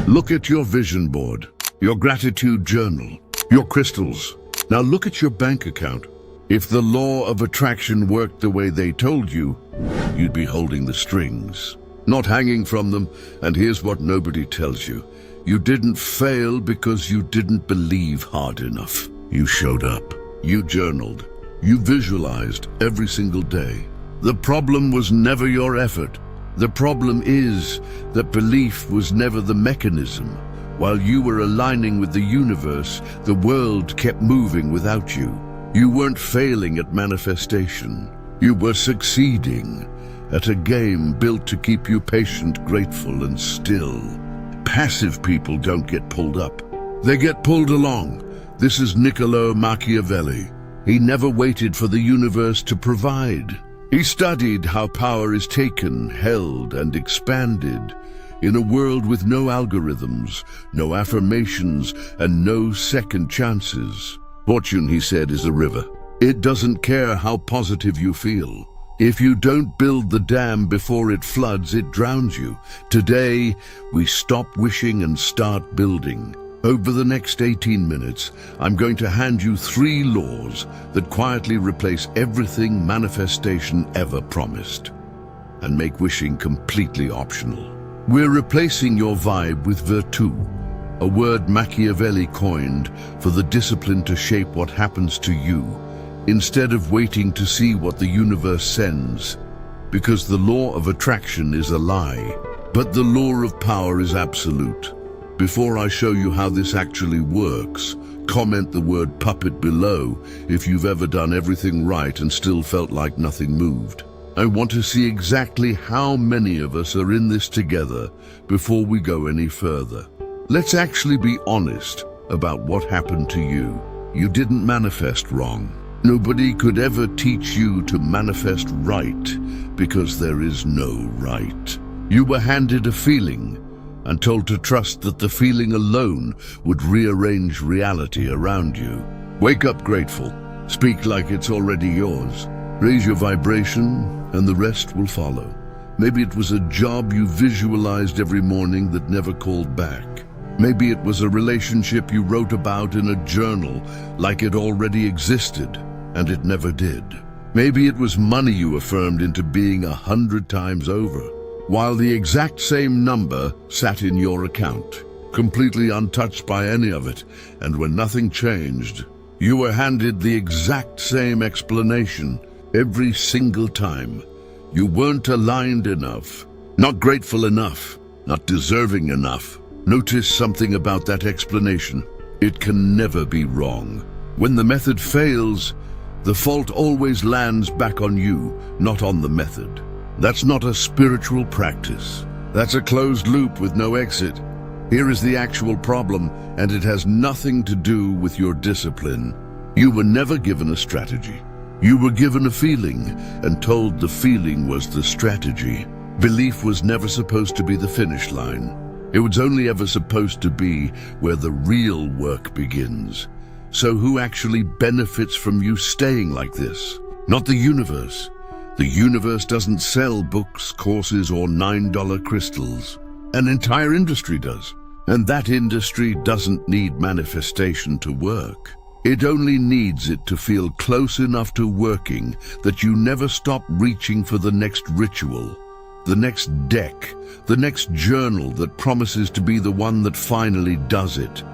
Look at your vision board, your gratitude journal, your crystals. Now look at your bank account. If the law of attraction worked the way they told you, you'd be holding the strings, not hanging from them. And here's what nobody tells you. You didn't fail because you didn't believe hard enough. You showed up. You journaled. You visualized every single day. The problem was never your effort. The problem is that belief was never the mechanism. While you were aligning with the universe, the world kept moving without you. You weren't failing at manifestation. You were succeeding at a game built to keep you patient, grateful, and still. Passive people don't get pulled up. They get pulled along. This is Niccolò Machiavelli. He never waited for the universe to provide. He studied how power is taken, held, and expanded in a world with no algorithms, no affirmations, and no second chances. Fortune, he said, is a river. It doesn't care how positive you feel. If you don't build the dam before it floods, it drowns you. Today, we stop wishing and start building. Over the next 18 minutes, I'm going to hand you 3 laws that quietly replace everything manifestation ever promised and make wishing completely optional. We're replacing your vibe with Virtù, a word Machiavelli coined for the discipline to shape what happens to you, instead of waiting to see what the universe sends, because the law of attraction is a lie, but the law of power is absolute. Before I show you how this actually works, comment the word puppet below if you've ever done everything right and still felt like nothing moved. I want to see exactly how many of us are in this together before we go any further. Let's actually be honest about what happened to you. You didn't manifest wrong. Nobody could ever teach you to manifest right, because there is no right. You were handed a feeling and told to trust that the feeling alone would rearrange reality around you. Wake up grateful. Speak like it's already yours. Raise your vibration, and the rest will follow. Maybe it was a job you visualized every morning that never called back. Maybe it was a relationship you wrote about in a journal like it already existed, and it never did. Maybe it was money you affirmed into being 100 times over, while the exact same number sat in your account, completely untouched by any of it. And when nothing changed, you were handed the exact same explanation every single time. You weren't aligned enough, not grateful enough, not deserving enough. Notice something about that explanation. It can never be wrong. When the method fails, the fault always lands back on you, not on the method. That's not a spiritual practice. That's a closed loop with no exit. Here is the actual problem, and it has nothing to do with your discipline. You were never given a strategy. You were given a feeling and told the feeling was the strategy. Belief was never supposed to be the finish line. It was only ever supposed to be where the real work begins. So who actually benefits from you staying like this? Not the universe. The universe doesn't sell books, courses, or $9 crystals. An entire industry does. And that industry doesn't need manifestation to work. It only needs it to feel close enough to working that you never stop reaching for the next ritual, the next deck, the next journal that promises to be the one that finally does it.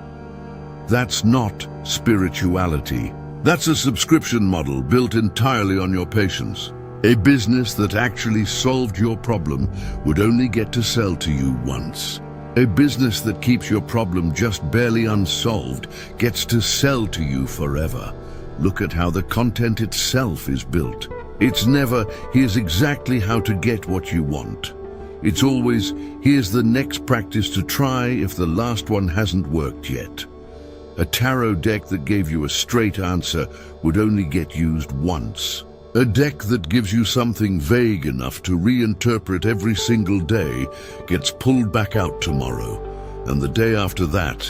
That's not spirituality. That's a subscription model built entirely on your patience. A business that actually solved your problem would only get to sell to you once. A business that keeps your problem just barely unsolved gets to sell to you forever. Look at how the content itself is built. It's never, here's exactly how to get what you want. It's always, here's the next practice to try if the last one hasn't worked yet. A tarot deck that gave you a straight answer would only get used once. A deck that gives you something vague enough to reinterpret every single day gets pulled back out tomorrow, and the day after that,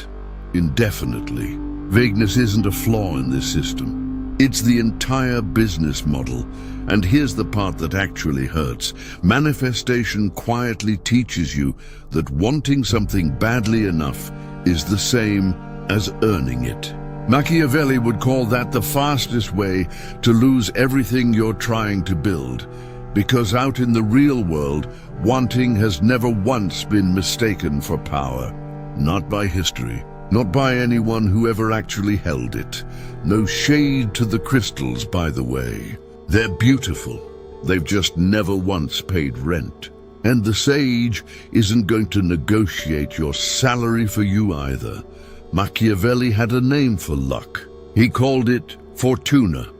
indefinitely. Vagueness isn't a flaw in this system. It's the entire business model, And here's the part that actually hurts. Manifestation quietly teaches you that wanting something badly enough is the same as earning it. Machiavelli would call that the fastest way to lose everything you're trying to build, because out in the real world, wanting has never once been mistaken for power. Not by history, not by anyone who ever actually held it. No shade to the crystals, by the way. They're beautiful. They've just never once paid rent. And the sage isn't going to negotiate your salary for you either. Machiavelli had a name for luck. He called it Fortuna,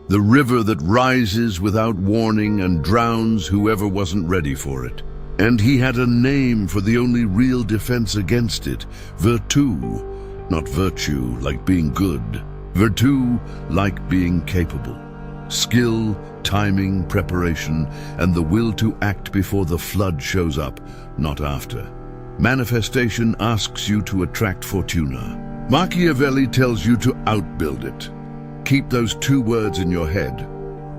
the river that rises without warning and drowns whoever wasn't ready for it. And he had a name for the only real defense against it, Virtù. Not virtue, like being good. Virtù, like being capable. Skill, timing, preparation, and the will to act before the flood shows up, not after. Manifestation asks you to attract Fortuna. Machiavelli tells you to outbuild it. Keep those two words in your head,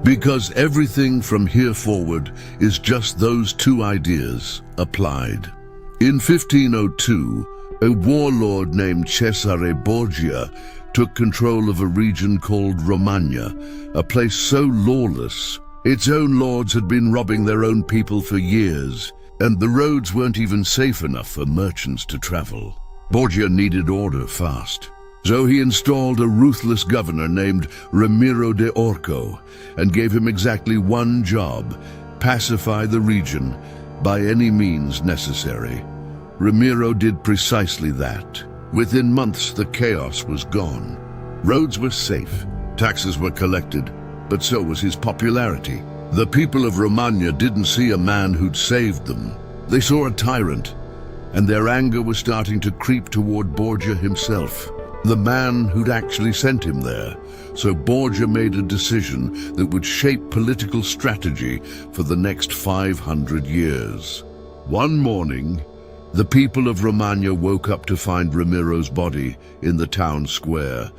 because everything from here forward is just those two ideas applied. In 1502, a warlord named Cesare Borgia took control of a region called Romagna, a place so lawless, its own lords had been robbing their own people for years, and the roads weren't even safe enough for merchants to travel. Borgia needed order fast, so he installed a ruthless governor named Ramiro de Orco and gave him exactly one job: pacify the region by any means necessary. Ramiro did precisely that. Within months, the chaos was gone. Roads were safe, taxes were collected, but so was his popularity. The people of Romagna didn't see a man who'd saved them. They saw a tyrant, and their anger was starting to creep toward Borgia himself, the man who'd actually sent him there. So Borgia made a decision that would shape political strategy for the next 500 years. One morning, the people of Romagna woke up to find Ramiro's body in the town square,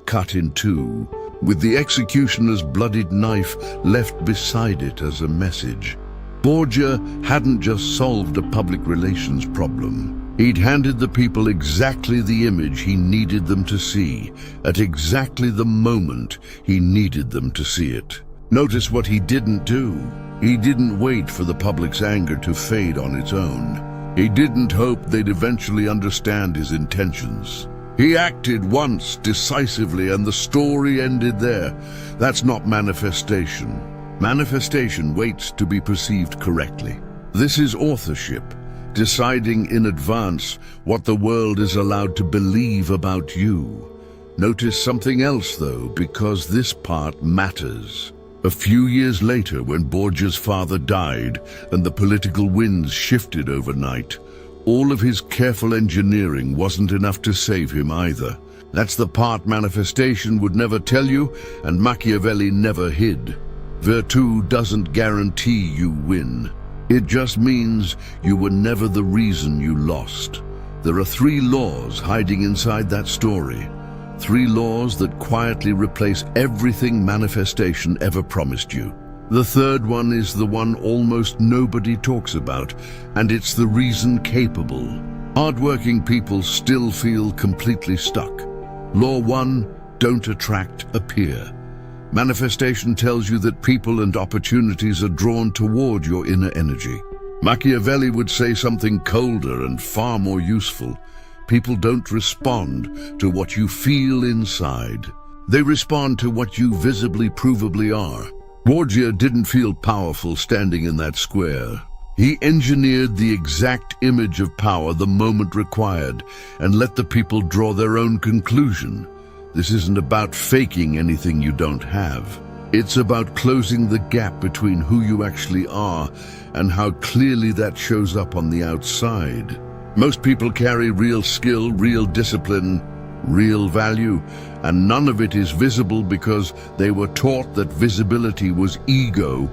cut in two, with the executioner's bloodied knife left beside it as a message. Borgia hadn't just solved a public relations problem. He'd handed the people exactly the image he needed them to see, at exactly the moment he needed them to see it. Notice what he didn't do. He didn't wait for the public's anger to fade on its own. He didn't hope they'd eventually understand his intentions. He acted once, decisively, and the story ended there. That's not manifestation. Manifestation waits to be perceived correctly. This is authorship, deciding in advance what the world is allowed to believe about you. Notice something else, though, because this part matters. A few years later, when Borgia's father died and the political winds shifted overnight, all of his careful engineering wasn't enough to save him either. That's the part manifestation would never tell you, and Machiavelli never hid. Virtù doesn't guarantee you win. It just means you were never the reason you lost. There are 3 laws hiding inside that story. 3 laws that quietly replace everything manifestation ever promised you. The third one is the one almost nobody talks about, and it's the reason capable. Hardworking people still feel completely stuck. Law 1, don't attract, appear. Manifestation tells you that people and opportunities are drawn toward your inner energy. Machiavelli would say something colder and far more useful. People don't respond to what you feel inside. They respond to what you visibly, provably are. Borgia didn't feel powerful standing in that square. He engineered the exact image of power the moment required and let the people draw their own conclusion. This isn't about faking anything you don't have. It's about closing the gap between who you actually are and how clearly that shows up on the outside. Most people carry real skill, real discipline, real value, and none of it is visible because they were taught that visibility was ego,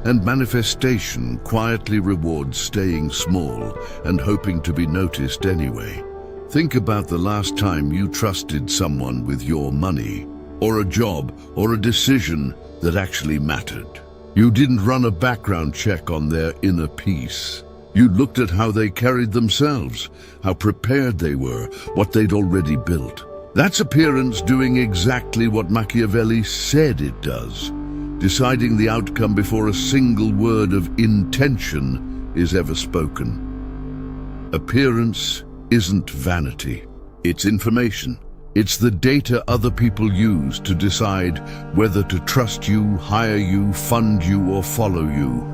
and manifestation quietly rewards staying small and hoping to be noticed anyway. Think about the last time you trusted someone with your money, or a job, or a decision that actually mattered. You didn't run a background check on their inner peace. You looked at how they carried themselves, how prepared they were, what they'd already built. That's appearance doing exactly what Machiavelli said it does, deciding the outcome before a single word of intention is ever spoken. Appearance isn't vanity, it's information. It's the data other people use to decide whether to trust you, hire you, fund you, or follow you,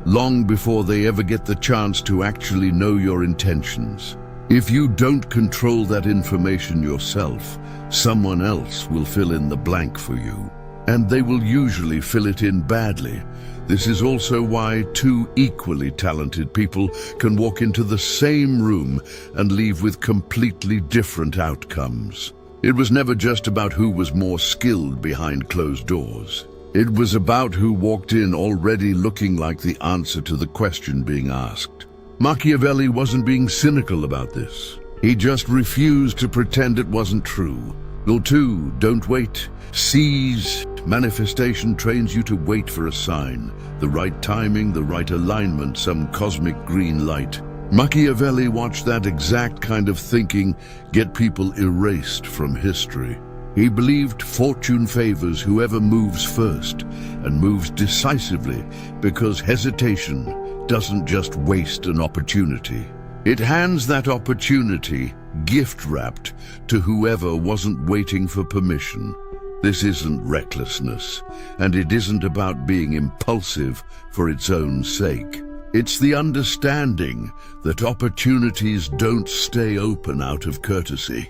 long before they ever get the chance to actually know your intentions. If you don't control that information yourself, someone else will fill in the blank for you, and they will usually fill it in badly. This is also why two equally talented people can walk into the same room and leave with completely different outcomes. It was never just about who was more skilled behind closed doors. It was about who walked in already looking like the answer to the question being asked. Machiavelli wasn't being cynical about this. He just refused to pretend it wasn't true. Rule 2, don't wait. Seize. Manifestation trains you to wait for a sign, the right timing, the right alignment, some cosmic green light. Machiavelli watched that exact kind of thinking get people erased from history. He believed fortune favors whoever moves first and moves decisively, because hesitation doesn't just waste an opportunity. It hands that opportunity, gift-wrapped, to whoever wasn't waiting for permission. This isn't recklessness, and it isn't about being impulsive for its own sake. It's the understanding that opportunities don't stay open out of courtesy.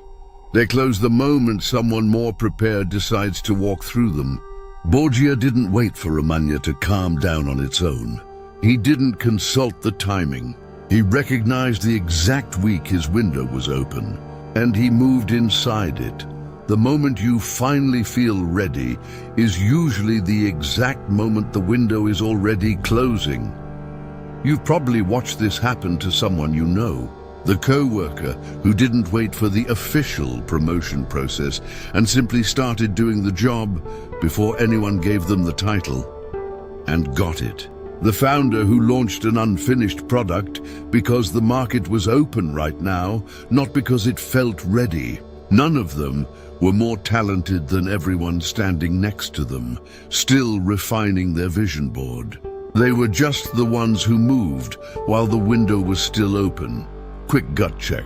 They close the moment someone more prepared decides to walk through them. Borgia didn't wait for Romagna to calm down on its own. He didn't consult the timing. He recognized the exact week his window was open, and he moved inside it. The moment you finally feel ready is usually the exact moment the window is already closing. You've probably watched this happen to someone you know. The co-worker who didn't wait for the official promotion process and simply started doing the job before anyone gave them the title, and got it. The founder who launched an unfinished product because the market was open right now, not because it felt ready. None of them were more talented than everyone standing next to them, still refining their vision board. They were just the ones who moved while the window was still open. Quick gut check.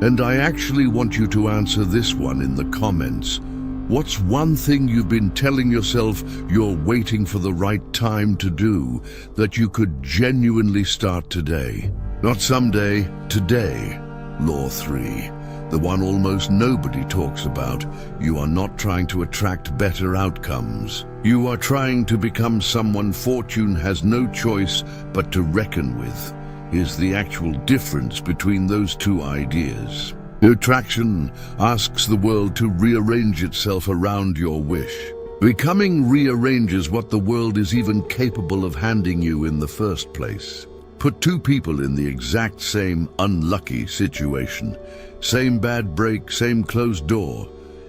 And I actually want you to answer this one in the comments. What's one thing you've been telling yourself you're waiting for the right time to do that you could genuinely start today? Not someday, today. Law 3. The one almost nobody talks about. You are not trying to attract better outcomes. You are trying to become someone fortune has no choice but to reckon with. Here's the actual difference between those two ideas. Attraction asks the world to rearrange itself around your wish. Becoming rearranges what the world is even capable of handing you in the first place. Put two people in the exact same unlucky situation, same bad break, same closed door,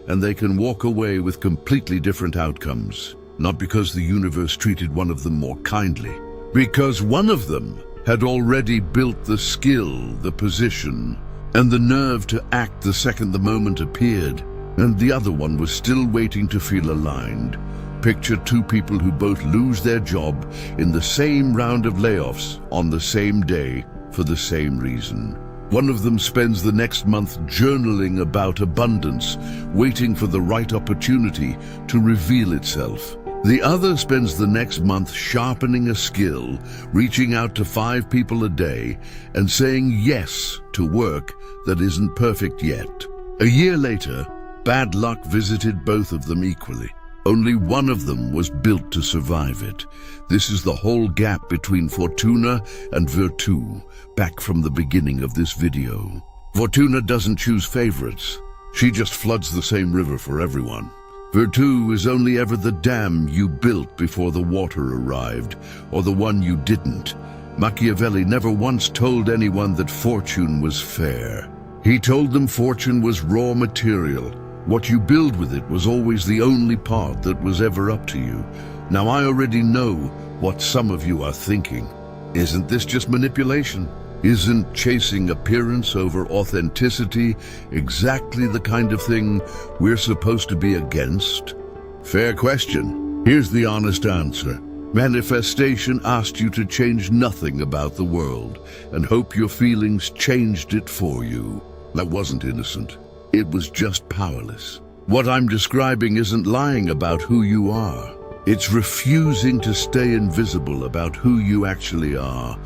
and they can walk away with completely different outcomes. Not because the universe treated one of them more kindly, because one of them had already built the skill, the position, and the nerve to act the second the moment appeared, and the other one was still waiting to feel aligned. Picture two people who both lose their job in the same round of layoffs on the same day for the same reason. One of them spends the next month journaling about abundance, waiting for the right opportunity to reveal itself. The other spends the next month sharpening a skill, reaching out to 5 people a day, and saying yes to work that isn't perfect yet. A year later, bad luck visited both of them equally. Only one of them was built to survive it. This is the whole gap between Fortuna and Virtù, back from the beginning of this video. Fortuna doesn't choose favorites. She just floods the same river for everyone. Virtù is only ever the dam you built before the water arrived, or the one you didn't. Machiavelli never once told anyone that fortune was fair. He told them fortune was raw material. What you build with it was always the only part that was ever up to you. Now I already know what some of you are thinking. Isn't this just manipulation? Isn't chasing appearance over authenticity exactly the kind of thing we're supposed to be against? Fair question. Here's the honest answer. Manifestation asked you to change nothing about the world and hope your feelings changed it for you. That wasn't innocent. It was just powerless. What I'm describing isn't lying about who you are. It's refusing to stay invisible about who you actually are.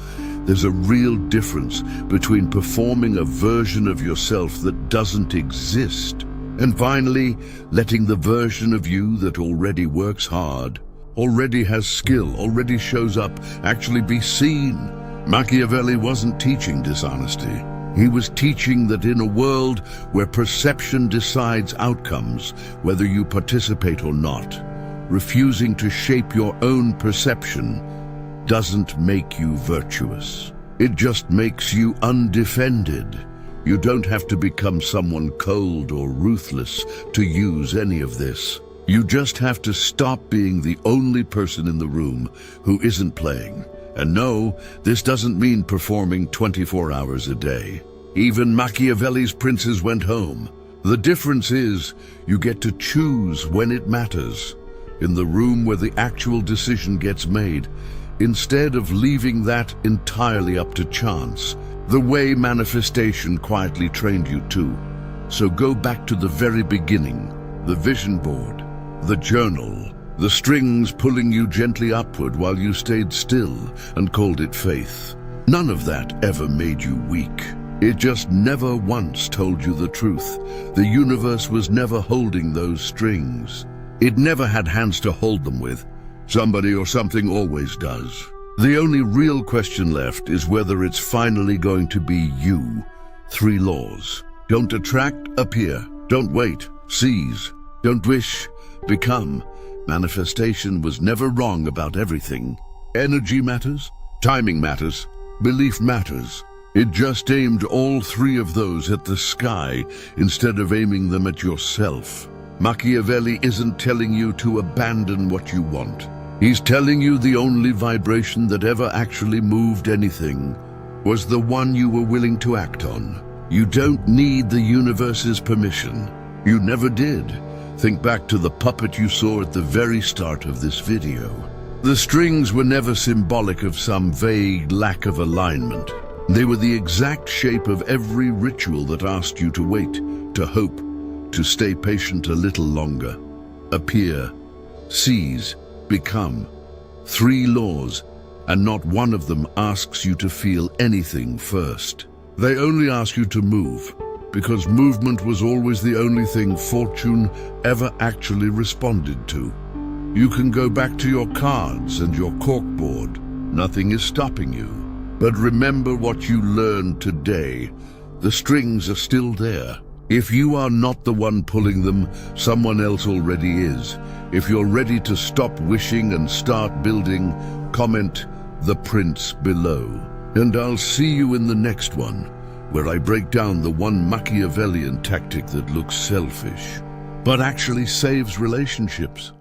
There's a real difference between performing a version of yourself that doesn't exist and finally letting the version of you that already works hard, already has skill, already shows up, actually be seen. Machiavelli wasn't teaching dishonesty. He was teaching that in a world where perception decides outcomes, whether you participate or not, refusing to shape your own perception doesn't make you virtuous. It just makes you undefended. You don't have to become someone cold or ruthless to use any of this. You just have to stop being the only person in the room who isn't playing. And no, this doesn't mean performing 24 hours a day. Even Machiavelli's princes went home. The difference is you get to choose when it matters, in the room where the actual decision gets made, instead of leaving that entirely up to chance, the way manifestation quietly trained you to. So go back to the very beginning, the vision board, the journal, the strings pulling you gently upward while you stayed still and called it faith. None of that ever made you weak. It just never once told you the truth. The universe was never holding those strings. It never had hands to hold them with. Somebody or something always does. The only real question left is whether it's finally going to be you. 3 laws. Don't attract, appear. Don't wait, seize. Don't wish, become. Manifestation was never wrong about everything. Energy matters, timing matters, belief matters. It just aimed all 3 of those at the sky instead of aiming them at yourself. Machiavelli isn't telling you to abandon what you want. He's telling you the only vibration that ever actually moved anything was the one you were willing to act on. You don't need the universe's permission. You never did. Think back to the puppet you saw at the very start of this video. The strings were never symbolic of some vague lack of alignment. They were the exact shape of every ritual that asked you to wait, to hope, to stay patient a little longer. Appear, seize, become. 3 laws, and not one of them asks you to feel anything first. They only ask you to move, because movement was always the only thing Fortune ever actually responded to. You can go back to your cards and your corkboard. Nothing is stopping you. But remember what you learned today. The strings are still there. If you are not the one pulling them, someone else already is. If you're ready to stop wishing and start building, comment "The Prince" below. And I'll see you in the next one, where I break down the one Machiavellian tactic that looks selfish, but actually saves relationships.